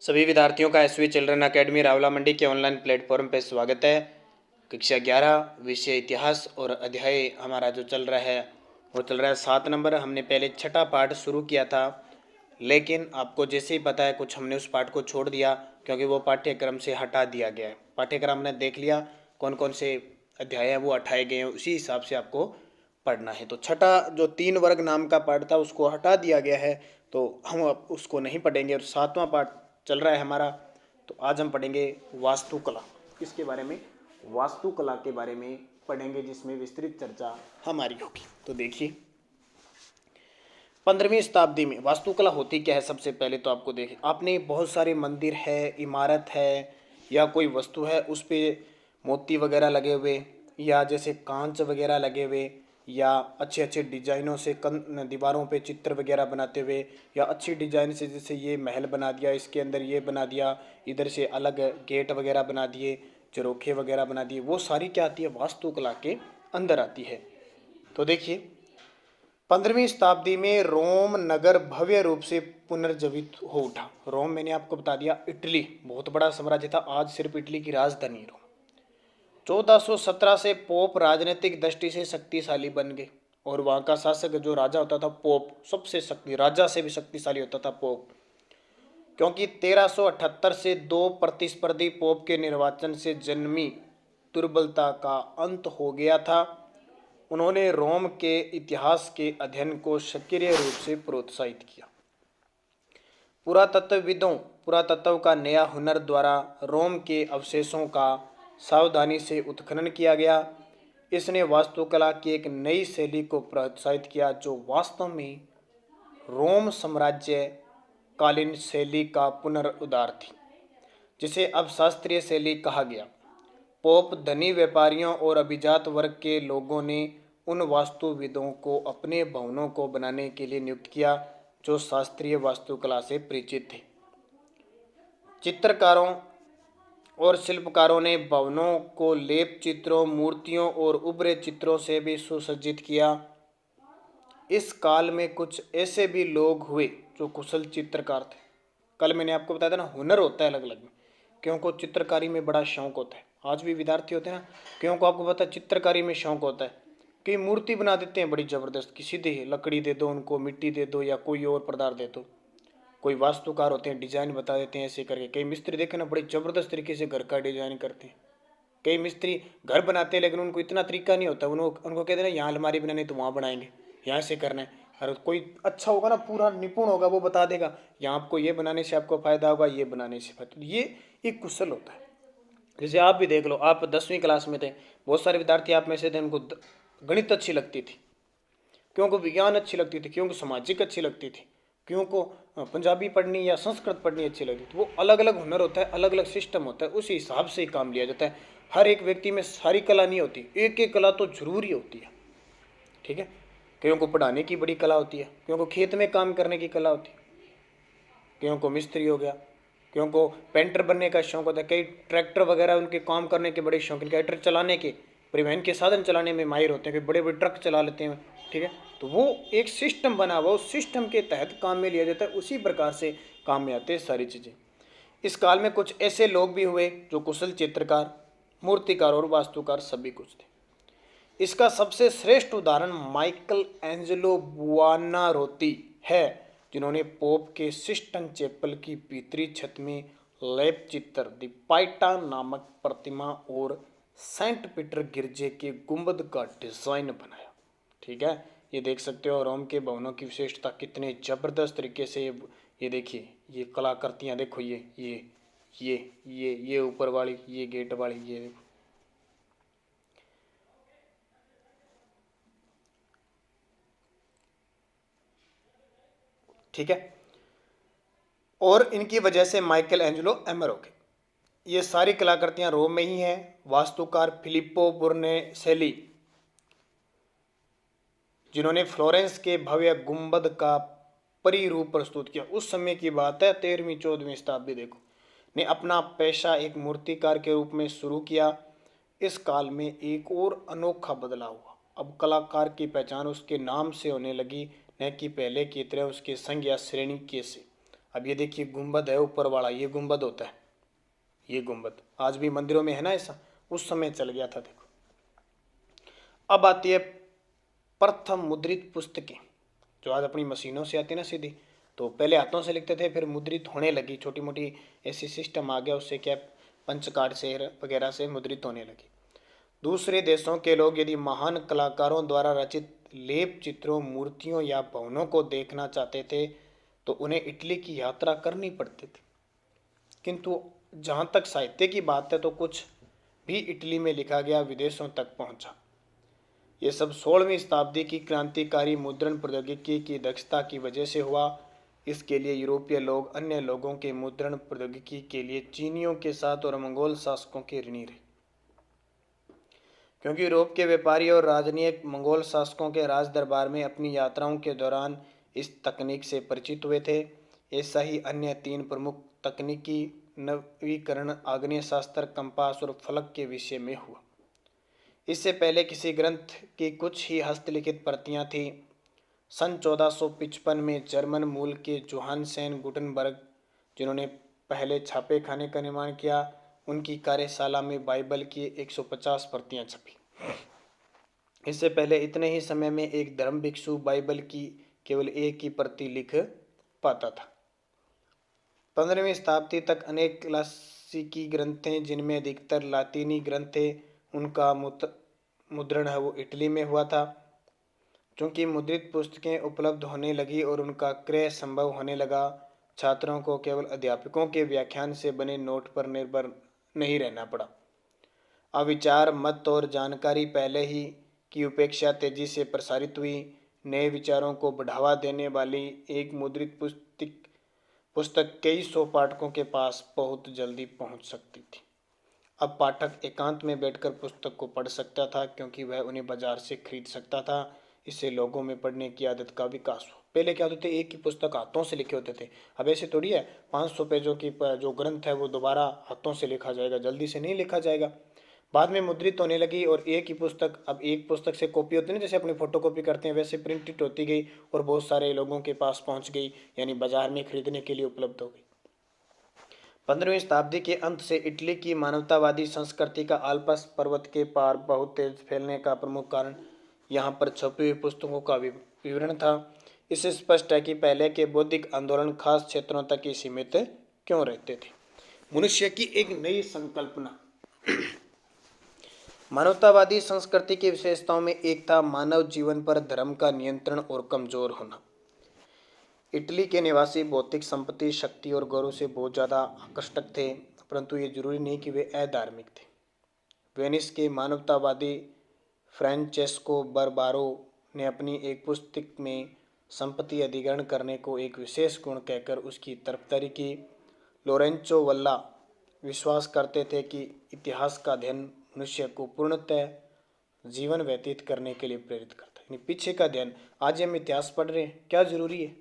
सभी विद्यार्थियों का एसवी चिल्ड्रन एकेडमी रावला मंडी के ऑनलाइन प्लेटफॉर्म पर स्वागत है। कक्षा 11 विषय इतिहास और अध्याय हमारा जो चल रहा है वो चल रहा है 7 नंबर। हमने पहले छठा पाठ शुरू किया था, लेकिन आपको जैसे ही पता है कुछ हमने उस पाठ को छोड़ दिया क्योंकि वो पाठ्यक्रम से हटा दिया गया है। पाठ्यक्रम ने देख लिया कौन कौन से अध्याय हैं वो हटाए गए हैं, उसी हिसाब से आपको पढ़ना है। तो छठा जो 3 वर्ग नाम का पाठ था उसको हटा दिया गया है, तो हम अब उसको नहीं पढ़ेंगे। और 7वां पाठ चल रहा है हमारा, तो आज हम पढ़ेंगे वास्तुकला। किसके बारे में? वास्तुकला के बारे में पढ़ेंगे, जिसमें विस्तृत चर्चा हमारी होगी। तो देखिए 15वीं शताब्दी में वास्तुकला होती क्या है। सबसे पहले तो आपको देखें, आपने बहुत सारे मंदिर है, इमारत है या कोई वस्तु है उस पे मोती वगैरह लगे हुए या जैसे कांच वगैरह लगे हुए या अच्छे अच्छे डिजाइनों से दीवारों पे चित्र वगैरह बनाते हुए या अच्छी डिजाइन से, जैसे ये महल बना दिया, इसके अंदर ये बना दिया, इधर से अलग गेट वगैरह बना दिए, झरोखे वगैरह बना दिए, वो सारी क्या आती है? वास्तुकला के अंदर आती है। तो देखिए 15वीं शताब्दी में रोम नगर भव्य रूप से पुनर्जीवित हो उठा। रोम मैंने आपको बता दिया इटली बहुत बड़ा साम्राज्य था, आज सिर्फ इटली की राजधानी रोम। 1417 से पोप राजनीतिक दृष्टि से शक्तिशाली बन गए, और वहाँ का शासक जो राजा होता था पोप, सबसे शक्ति राजा से भी शक्तिशाली होता था पोप, क्योंकि 1378 से दो प्रतिस्पर्धी पोप के निर्वाचन से जन्मी दुर्बलता का अंत हो गया था। उन्होंने रोम के इतिहास के अध्ययन को सक्रिय रूप से प्रोत्साहित किया। पुरातत्वविदों पुरातत्व का नया हुनर द्वारा रोम के अवशेषों का सावधानी से उत्खनन किया गया। इसने वास्तुकला की एक नई शैली को प्रोत्साहित किया जो वास्तव में रोम साम्राज्य कालीन शैली का पुनरुद्धार थी, जिसे अब शास्त्रीय शैली कहा गया। पोप धनी व्यापारियों और अभिजात वर्ग के लोगों ने उन वास्तुविदों को अपने भवनों को बनाने के लिए नियुक्त किया जो शास्त्रीय वास्तुकला से परिचित थे। चित्रकारों और शिल्पकारों ने भवनों को लेप चित्रों, मूर्तियों और उभरे चित्रों से भी सुसज्जित किया। इस काल में कुछ ऐसे भी लोग हुए जो कुशल चित्रकार थे। कल मैंने आपको बताया था ना, हुनर होता है अलग अलग में। क्यों को चित्रकारी में बड़ा शौक होता है, आज भी विद्यार्थी होते हैं ना, क्यों को आपको पता है चित्रकारी में शौक होता है। कई मूर्ति बना देते हैं बड़ी ज़बरदस्त, की सीधे लकड़ी दे दो उनको, मिट्टी दे दो या कोई और पदार्थ दे दो। कोई वास्तुकार होते हैं डिजाइन बता देते हैं ऐसे करके। कई मिस्त्री देखे ना, बड़ी ज़बरदस्त तरीके से घर का डिजाइन करते हैं। कई मिस्त्री घर बनाते हैं लेकिन उनको इतना तरीका नहीं होता, उनको कहते हैं ना यहाँ अलमारी बनानी तो वहाँ बनाएंगे, यहाँ से करना है। अरे कोई अच्छा होगा ना, पूरा निपुण होगा, वो बता देगा यहाँ आपको ये बनाने से आपको फायदा होगा, ये बनाने से फायदा। ये एक कुशल होता है। जैसे आप भी देख लो, आप 10वीं क्लास में थे, बहुत सारे विद्यार्थी आप में से थे, उनको गणित अच्छी लगती थी, क्योंकि विज्ञान अच्छी लगती थी, क्योंकि सामाजिक अच्छी लगती थी, क्यों को पंजाबी पढ़नी या संस्कृत पढ़नी अच्छी लगती थी। वो अलग अलग हुनर होता है, अलग अलग सिस्टम होता है, उसी हिसाब से ही काम लिया जाता है। हर एक व्यक्ति में सारी कला नहीं होती, एक एक कला तो जरूरी होती है। ठीक है, क्यों को पढ़ाने की बड़ी कला होती है, क्यों को खेत में काम करने की कला होती है, क्यों को मिस्त्री हो गया, क्यों को पेंटर बनने का शौक होता है। कई ट्रैक्टर वगैरह उनके काम करने के बड़े शौक, ट्रैक्टर चलाने के, परिवहन के साधन चलाने में माहिर होते हैं, बड़े बड़े ट्रक चला लेते हैं। ठीक है, तो वो एक सिस्टम बना हुआ, उस सिस्टम के तहत काम में लिया जाता है, उसी प्रकार से काम में आते हैं सारी चीज़ें। इस काल में कुछ ऐसे लोग भी हुए जो कुशल चित्रकार, मूर्तिकार और वास्तुकार सभी कुछ थे। इसका सबसे श्रेष्ठ उदाहरण माइकल एंजेलो बुआनारोती है, जिन्होंने पोप के सिस्टन चैपल की भीतरी छत में लेप चित्र द पाइटा नामक प्रतिमा और सेंट पीटर गिरजे के गुंबद का डिजाइन बनाया। ठीक है, ये देख सकते हो रोम के भवनों की विशेषता कितने जबरदस्त तरीके से। ये देखिए, ये कलाकृतियाँ देखो, ये ऊपर वाली, ये गेट वाली, ये देखो। ठीक है, और इनकी वजह से माइकल एंजेलो अमर हो गए। ये सारी कलाकृतियां रोम में ही हैं। वास्तुकार फिलिप्पो बुर्नेसेली, जिन्होंने फ्लोरेंस के भव्य गुंबद का परिरूप प्रस्तुत किया, उस समय की बात है, 13वीं 14वीं शताब्दी, देखो, ने अपना पेशा एक मूर्तिकार के रूप में शुरू किया। इस काल में एक और अनोखा बदलाव हुआ। अब कलाकार की पहचान उसके नाम से होने लगी, न कि पहले की तरह उसके संग या श्रेणी के से। अब ये देखिए गुंबद है ऊपर वाला, ये गुंबद होता है, ये गुंबद आज भी मंदिरों में है ना ऐसा, उस समय चल गया था। देखो अब आती है प्रथम मुद्रित पुस्तकें, जो आज अपनी मशीनों से आती है ना सीधी, तो पहले हाथों से लिखते थे, फिर मुद्रित होने लगी, छोटी मोटी ऐसी सिस्टम आ गया, उससे क्या पंच कार्ड से वगैरह से मुद्रित होने लगी। दूसरे देशों के लोग यदि महान कलाकारों द्वारा रचित लेप चित्रों, मूर्तियों या भवनों को देखना चाहते थे तो उन्हें इटली की यात्रा करनी पड़ती थी। किंतु जहाँ तक साहित्य की बात है तो कुछ भी इटली में लिखा गया विदेशों तक पहुँचा। ये सब 16वीं शताब्दी की क्रांतिकारी मुद्रण प्रौद्योगिकी की दक्षता की वजह से हुआ। इसके लिए यूरोपीय लोग अन्य लोगों के मुद्रण प्रौद्योगिकी के लिए चीनियों के साथ और मंगोल शासकों के ऋणी रहे, क्योंकि यूरोप के व्यापारी और राजनीतिक मंगोल शासकों के राज दरबार में अपनी यात्राओं के दौरान इस तकनीक से परिचित हुए थे। ऐसा ही अन्य 3 प्रमुख तकनीकी नवीकरण आग्नेय शास्त्र, कंपास और फलक के विषय में हुआ। इससे पहले किसी ग्रंथ की कुछ ही हस्तलिखित प्रतियां थीं। सन 1455 में जर्मन मूल के जोहानसेन गुटनबर्ग, जिन्होंने पहले छापे खाने का निर्माण किया, उनकी कार्यशाला में बाइबल की 150 प्रतियां छपी। इससे पहले इतने ही समय में एक धर्म भिक्षु बाइबल की केवल एक ही प्रति लिख पाता था। 15वीं शताब्दी तक अनेक क्लासिकी ग्रंथें, जिनमें अधिकतर लातीनी ग्रंथ थे, उनका मुद्रण है वो इटली में हुआ था। चूंकि मुद्रित पुस्तकें उपलब्ध होने लगी और उनका क्रय संभव होने लगा, छात्रों को केवल अध्यापकों के व्याख्यान से बने नोट पर निर्भर नहीं रहना पड़ा। अब विचार, मत और जानकारी पहले ही की उपेक्षा तेजी से प्रसारित हुई। नए विचारों को बढ़ावा देने वाली एक मुद्रित पुस्तक कई सौ पाठकों के पास बहुत जल्दी पहुंच सकती थी। अब पाठक एकांत में बैठकर पुस्तक को पढ़ सकता था, क्योंकि वह उन्हें बाजार से खरीद सकता था। इससे लोगों में पढ़ने की आदत का विकास हुआ। पहले क्या होते थे, एक ही पुस्तक हाथों से लिखे होते थे। अब ऐसे थोड़ी है 500 पेजों की जो ग्रंथ है वो दोबारा हाथों से लिखा जाएगा, जल्दी से नहीं लिखा जाएगा। बाद में मुद्रित होने लगी और एक ही पुस्तक, अब एक पुस्तक से कॉपी होती है ना, जैसे अपनी फोटो कॉपी करते हैं, वैसे प्रिंटेड होती गई और बहुत सारे लोगों के पास पहुंच गई, यानी बाजार में खरीदने के लिए उपलब्ध हो गई। 15वीं शताब्दी के अंत से इटली की मानवतावादी संस्कृति का आल्प्स पर्वत के पार बहुत तेज फैलने का प्रमुख कारण यहाँ पर छपी हुई पुस्तकों का विवरण था। इससे स्पष्ट है कि पहले के बौद्धिक आंदोलन खास क्षेत्रों तक ही सीमित क्यों रहते थे। मनुष्य की एक नई संकल्पना। मानवतावादी संस्कृति की विशेषताओं में एक था मानव जीवन पर धर्म का नियंत्रण और कमजोर होना। इटली के निवासी भौतिक संपत्ति, शक्ति और गौरव से बहुत ज़्यादा आकर्षक थे, परंतु ये जरूरी नहीं कि वे अधार्मिक थे। वेनिस के मानवतावादी फ्रांचेस्को बर्बारो ने अपनी एक पुस्तक में संपत्ति अधिग्रहण करने को एक विशेष गुण कहकर उसकी तरफदारी की। लोरेंचो वल्ला विश्वास करते थे कि इतिहास का अध्ययन मनुष्य को पूर्णतः जीवन व्यतीत करने के लिए प्रेरित करता है। यानी पीछे का अध्ययन, आज हम इतिहास पढ़ रहे हैं, क्या जरूरी है,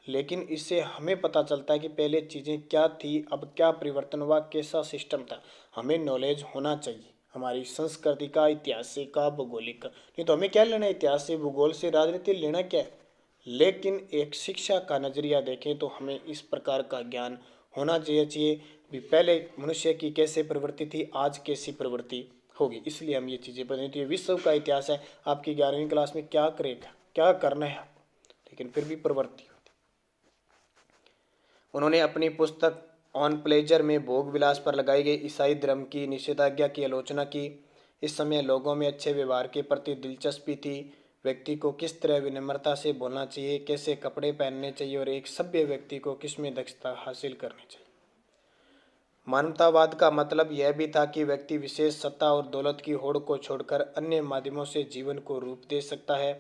लेकिन इससे हमें पता चलता है कि पहले चीज़ें क्या थी, अब क्या परिवर्तन हुआ, कैसा सिस्टम था। हमें नॉलेज होना चाहिए हमारी संस्कृति का, इतिहास का, भूगोलिक का। नहीं तो हमें क्या लेना है इतिहास से, भूगोल से, राजनीति लेना क्या है। लेकिन एक शिक्षा का नज़रिया देखें तो हमें इस प्रकार का ज्ञान होना चाहिए भी पहले मनुष्य की कैसे प्रवृत्ति थी, आज कैसी प्रवृत्ति होगी। इसलिए हम ये चीज़ें पढ़ें। तो ये विश्व का इतिहास है, आपकी 11वीं क्लास में क्या करेगा, क्या करना है, लेकिन फिर भी प्रवृत्ति। उन्होंने अपनी पुस्तक ऑन प्लेजर में भोग विलास पर लगाई गई ईसाई धर्म की निषेधाज्ञा की आलोचना की। इस समय लोगों में अच्छे व्यवहार के प्रति दिलचस्पी थी। व्यक्ति को किस तरह विनम्रता से बोलना चाहिए, कैसे कपड़े पहनने चाहिए और एक सभ्य व्यक्ति को किस में दक्षता हासिल करनी चाहिए। मानवतावाद का मतलब यह भी था कि व्यक्ति विशेष सत्ता और दौलत की होड़ को छोड़कर अन्य माध्यमों से जीवन को रूप दे सकता है।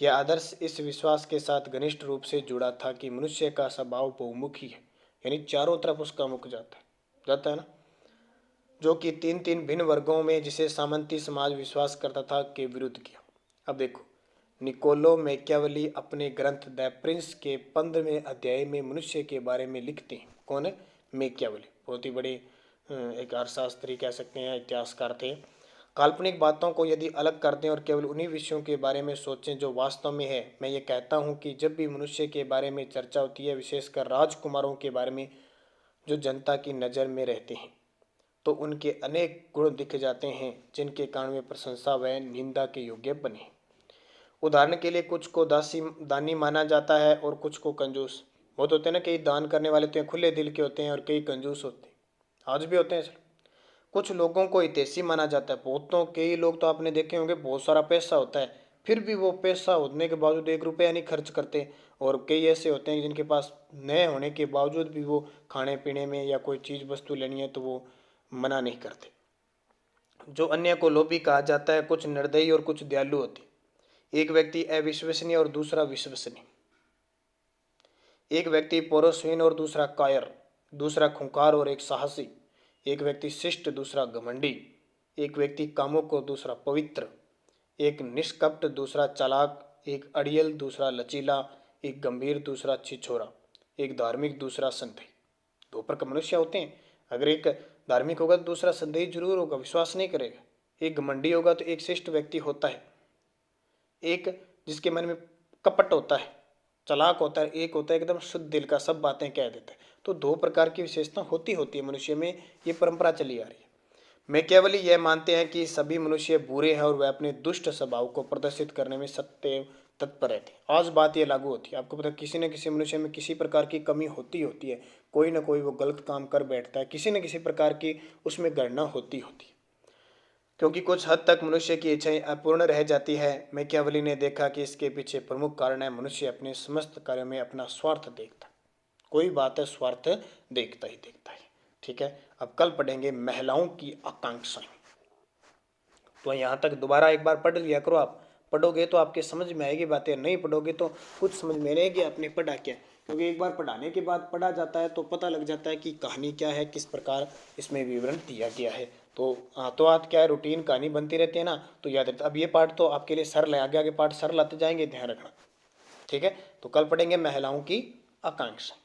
यह आदर्श इस विश्वास के साथ घनिष्ठ रूप से जुड़ा था कि मनुष्य का स्वभाव बहुमुखी है, यानी चारों तरफ उसका मुख जाता है ना, जो कि तीन तीन भिन्न वर्गों में, जिसे सामंती समाज विश्वास करता था, के विरुद्ध किया। अब देखो, निकोलो मैकियावेली अपने ग्रंथ द प्रिंस के 15वें अध्याय में मनुष्य के बारे में लिखते हैं। कौन है? मैकियावेली, बहुत ही बड़े एक अर्थशास्त्री कह सकते हैं, इतिहासकार थे। काल्पनिक बातों को यदि अलग कर दें और केवल उन्हीं विषयों के बारे में सोचें जो वास्तव में है। मैं ये कहता हूँ कि जब भी मनुष्य के बारे में चर्चा होती है, विशेषकर राजकुमारों के बारे में जो जनता की नज़र में रहते हैं, तो उनके अनेक गुण दिख जाते हैं जिनके कारण वे प्रशंसा व निंदा के योग्य बने। उदाहरण के लिए कुछ को दानी माना जाता है और कुछ को कंजूस। बहुत होते हैं ना, कई दान करने वाले तो खुले दिल के होते हैं और कई कंजूस होते हैं, आज भी होते हैं। कुछ लोगों को हितैषी माना जाता है। बहुतों कई लोग तो आपने देखे होंगे, बहुत सारा पैसा होता है फिर भी वो पैसा होने के बावजूद 1 रुपया नहीं खर्च करते। और कई ऐसे होते हैं जिनके पास न होने के बावजूद भी वो खाने पीने में या कोई चीज़ वस्तु लेनी है तो वो मना नहीं करते। जो अन्य को लोभी कहा जाता है, कुछ निर्दयी और कुछ दयालु होते। एक व्यक्ति अविश्वसनीय और दूसरा विश्वसनीय। एक व्यक्ति पौरुषहीन और दूसरा कायर। दूसरा खूंखार और एक साहसी। एक व्यक्ति शिष्ट, दूसरा घमंडी। एक व्यक्ति कामुक और दूसरा पवित्र। एक निष्कपट, दूसरा चालाक। एक अड़ियल, दूसरा लचीला। एक गंभीर, दूसरा छिछोरा। एक धार्मिक, दूसरा संदेही। 2 प्रकार मनुष्य होते हैं। अगर एक धार्मिक होगा तो दूसरा संदेही जरूर होगा, विश्वास नहीं करेगा। एक घमंडी होगा तो एक शिष्ट व्यक्ति होता है। एक जिसके मन में कपट होता है, चालाक होता है। एक होता है एकदम शुद्ध दिल का, सब बातें कह देता है। तो 2 प्रकार की विशेषता होती है मनुष्य में, ये परंपरा चली आ रही है। मैं केवल यह मानते हैं कि सभी मनुष्य बुरे हैं और वे अपने दुष्ट स्वभाव को प्रदर्शित करने में सत्य तत्पर रहते हैं। आज बात ये लागू होती है, आपको पता है, किसी न किसी मनुष्य में किसी प्रकार की कमी होती है। कोई ना कोई वो गलत काम कर बैठता है, किसी न किसी प्रकार की उसमें गणना होती है। क्योंकि कुछ हद तक मनुष्य की इच्छाएं अपूर्ण रह जाती है। मैकियावेली ने देखा कि इसके पीछे प्रमुख कारण है मनुष्य अपने समस्त कार्यों में अपना स्वार्थ देखता है। कोई बात है, स्वार्थ देखता ही देखता है। ठीक है, अब कल पढ़ेंगे महिलाओं की आकांक्षाएं। तो यहाँ तक दोबारा एक बार पढ़ लिया करो। आप पढ़ोगे तो आपके समझ में आएगी बातें, नहीं पढ़ोगे तो कुछ समझ में नहीं आएगी आपने पढ़ा क्या। क्योंकि एक बार पढ़ाने के बाद पढ़ा जाता है तो पता लग जाता है कि कहानी क्या है, किस प्रकार इसमें विवरण दिया गया है। तो आज क्या है, रूटीन कहानी बनती रहती है ना, तो याद रहता है। अब ये पाठ तो आपके लिए सरल है, आगे आगे पाठ सरल आते जाएंगे, ध्यान रखना। ठीक है, तो कल पढ़ेंगे महिलाओं की आकांक्षा।